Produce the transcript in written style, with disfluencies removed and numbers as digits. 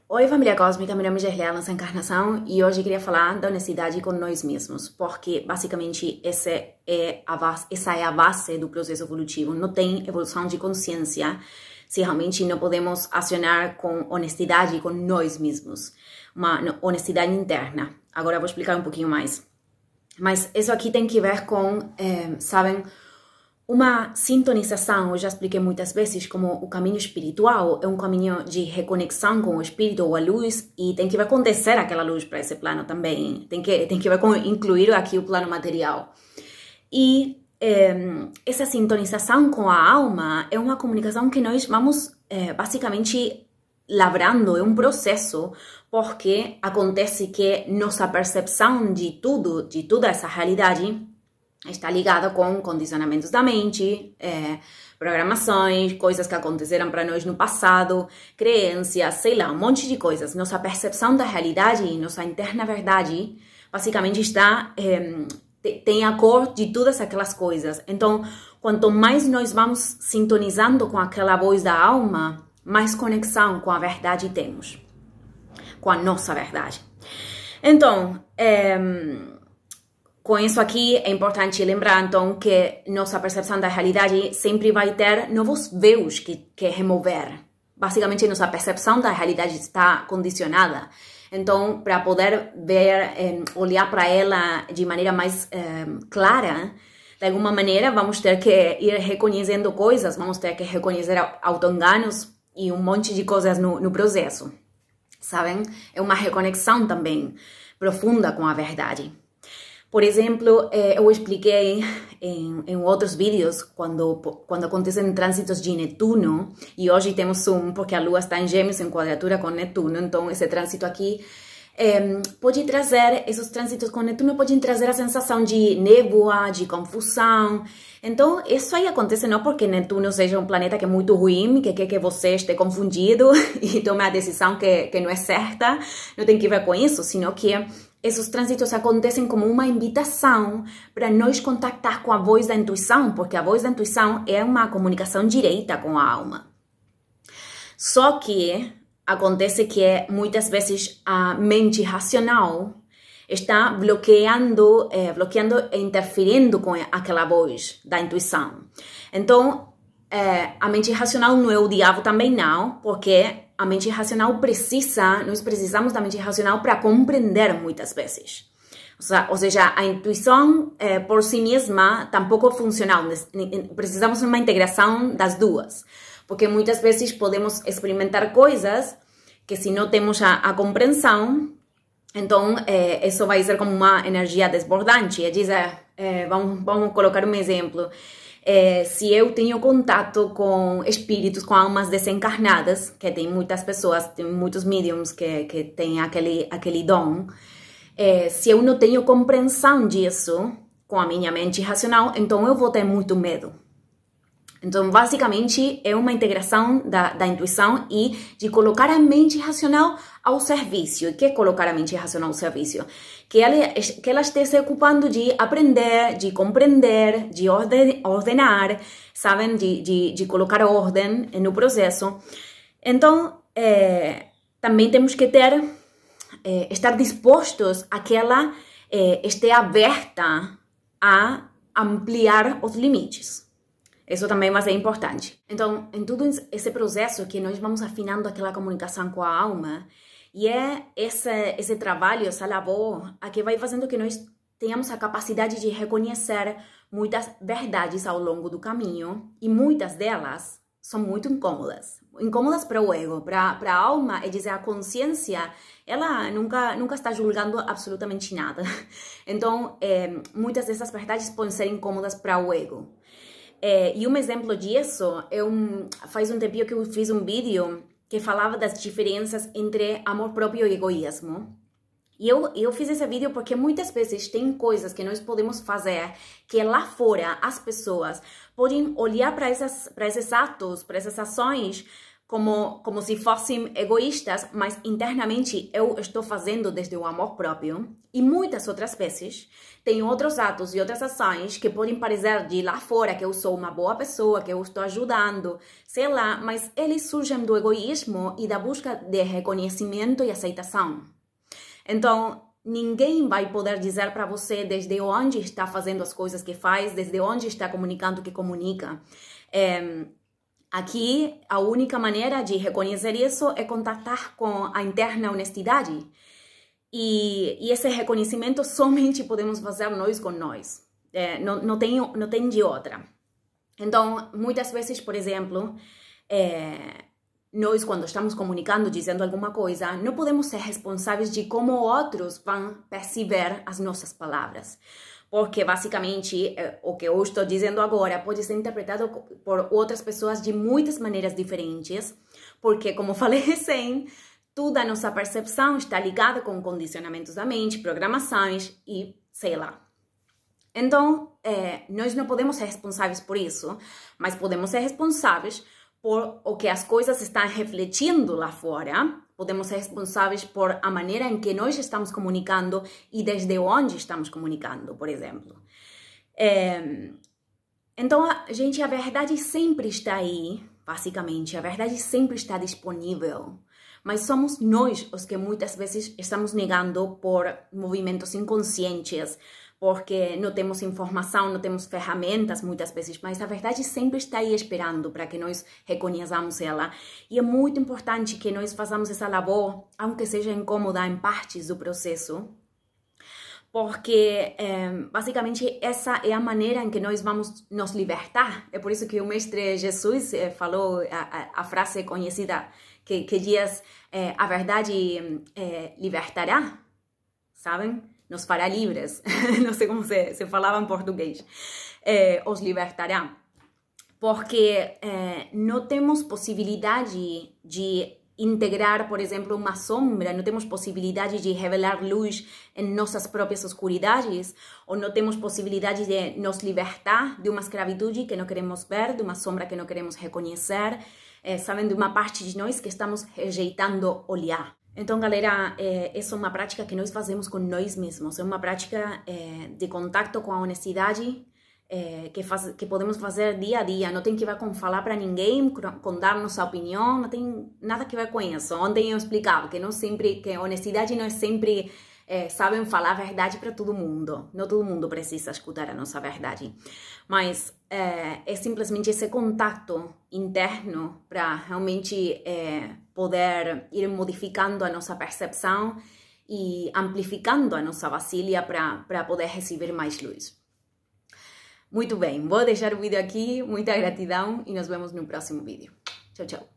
Oi, família cósmica, meu nome é Gerleana Nossa Encarnação e hoje eu queria falar da honestidade com nós mesmos, porque basicamente essa é a base do processo evolutivo. Não tem evolução de consciência se realmente não podemos acionar com honestidade com nós mesmos, uma honestidade interna. Agora eu vou explicar um pouquinho mais. Mas isso aqui tem que ver com, sabem, uma sintonização. Eu já expliquei muitas vezes como o caminho espiritual é um caminho de reconexão com o espírito ou a luz e tem que ver com descer aquela luz para esse plano também. Tem que ver com incluir aqui o plano material. E essa sintonização com a alma é uma comunicação que nós vamos basicamente lavrando, é um processo, porque acontece que nossa percepção de tudo, de toda essa realidade, está ligada com condicionamentos da mente, programações, coisas que aconteceram para nós no passado, crenças, sei lá, um monte de coisas. Nossa percepção da realidade, nossa interna verdade, basicamente tem a cor de todas aquelas coisas. Então, quanto mais nós vamos sintonizando com aquela voz da alma, mais conexão com a verdade temos, com a nossa verdade. Então, com isso aqui é importante lembrar, então, que nossa percepção da realidade sempre vai ter novos véus que remover. Basicamente, nossa percepção da realidade está condicionada. Então, para poder ver, olhar para ela de maneira mais clara, de alguma maneira, vamos ter que ir reconhecendo coisas, vamos ter que reconhecer auto-enganos e um monte de coisas no processo. Sabem? É uma reconexão também profunda com a verdade. Por exemplo, eu expliquei em outros vídeos quando acontecem trânsitos de Netuno, e hoje temos porque a Lua está em Gêmeos em quadratura com Netuno, então esse trânsito aqui pode trazer, esses trânsitos com Netuno podem trazer a sensação de névoa, de confusão. Então, isso aí acontece não porque Netuno seja um planeta que é muito ruim, que quer que você esteja confundido e tome a decisão que não é certa, não tem que ver com isso, sino que esses trânsitos acontecem como uma invitação para nós contactar com a voz da intuição, porque a voz da intuição é uma comunicação direta com a alma. Só que acontece que muitas vezes a mente racional está bloqueando e interferindo com aquela voz da intuição. Então, a mente racional não é o diabo também não, porque a mente racional nós precisamos da mente racional para compreender muitas vezes. Ou seja, a intuição por si mesma tampouco funciona. Precisamos de uma integração das duas. Porque muitas vezes podemos experimentar coisas que se não temos a compreensão, então isso vai ser como uma energia desbordante. É dizer, vamos colocar um exemplo. Se eu tenho contato com espíritos, com almas desencarnadas, que tem muitas pessoas, tem muitos mediums que têm aquele dom, se eu não tenho compreensão disso com a minha mente racional, então eu vou ter muito medo. Então, basicamente, é uma integração da intuição e de colocar a mente racional ao serviço. O que é colocar a mente racional ao serviço? Que ela esteja se ocupando de aprender, de compreender, de ordenar, sabem? De colocar ordem no processo. Então, também temos que estar dispostos a que ela esteja aberta a ampliar os limites. Isso também vai ser importante. Então, em todo esse processo que nós vamos afinando aquela comunicação com a alma, e é esse trabalho, essa labor, a que vai fazendo que nós tenhamos a capacidade de reconhecer muitas verdades ao longo do caminho, e muitas delas são muito incômodas. Incômodas para o ego, para a alma, é dizer, a consciência, ela nunca está julgando absolutamente nada. Então, muitas dessas verdades podem ser incômodas para o ego. E um exemplo disso, faz um tempinho que eu fiz um vídeo que falava das diferenças entre amor próprio e egoísmo. E eu fiz esse vídeo porque muitas vezes tem coisas que nós podemos fazer que lá fora as pessoas podem olhar para esses atos, para essas ações, como se fossem egoístas, mas internamente eu estou fazendo desde o amor próprio. E muitas outras vezes tem outros atos e outras ações que podem parecer de lá fora que eu sou uma boa pessoa, que eu estou ajudando, sei lá, mas eles surgem do egoísmo e da busca de reconhecimento e aceitação. Então, ninguém vai poder dizer para você desde onde está fazendo as coisas que faz, desde onde está comunicando o que comunica. Aqui, a única maneira de reconhecer isso é contactar com a interna honestidade. E esse reconhecimento somente podemos fazer nós com nós. Não tem de outra. Então, muitas vezes, por exemplo, nós, quando estamos comunicando, dizendo alguma coisa, não podemos ser responsáveis de como outros vão perceber as nossas palavras. Porque, basicamente, o que eu estou dizendo agora pode ser interpretado por outras pessoas de muitas maneiras diferentes. Porque, como falei recém, toda a nossa percepção está ligada com condicionamentos da mente, programações e sei lá. Então, nós não podemos ser responsáveis por isso, mas podemos ser responsáveis por o que as coisas estão refletindo lá fora. Podemos ser responsáveis por a maneira em que nós estamos comunicando e desde onde estamos comunicando, por exemplo. Então, a verdade sempre está aí, basicamente. A verdade sempre está disponível. Mas somos nós os que muitas vezes estamos negando por movimentos inconscientes, porque não temos informação, não temos ferramentas muitas vezes, mas a verdade sempre está aí esperando para que nós reconheçamos ela. E é muito importante que nós façamos essa labor, aunque seja incômoda em partes do processo, porque basicamente essa é a maneira em que nós vamos nos libertar. É por isso que o Mestre Jesus falou a frase conhecida que diz, a verdade libertará, sabem? Nos fará livres, não sei como se falava em português, os libertará, porque não temos possibilidade de integrar, por exemplo, uma sombra, não temos possibilidade de revelar luz em nossas próprias oscuridades, ou não temos possibilidade de nos libertar de uma escravitude que não queremos ver, de uma sombra que não queremos reconhecer, sabem, de uma parte de nós que estamos rejeitando olhar. Então, galera, essa é uma prática que nós fazemos com nós mesmos. É uma prática de contato com a honestidade que podemos fazer dia a dia. Não tem que ver com falar para ninguém, com dar nossa opinião. Não tem nada que ver com isso. Ontem eu explicava que que honestidade não é sempre sabem falar a verdade para todo mundo. Não todo mundo precisa escutar a nossa verdade. Mas é simplesmente esse contato interno para realmente poder ir modificando a nossa percepção e amplificando a nossa vasilha para poder receber mais luz. Muito bem, vou deixar o vídeo aqui. Muita gratidão e nos vemos no próximo vídeo. Tchau, tchau.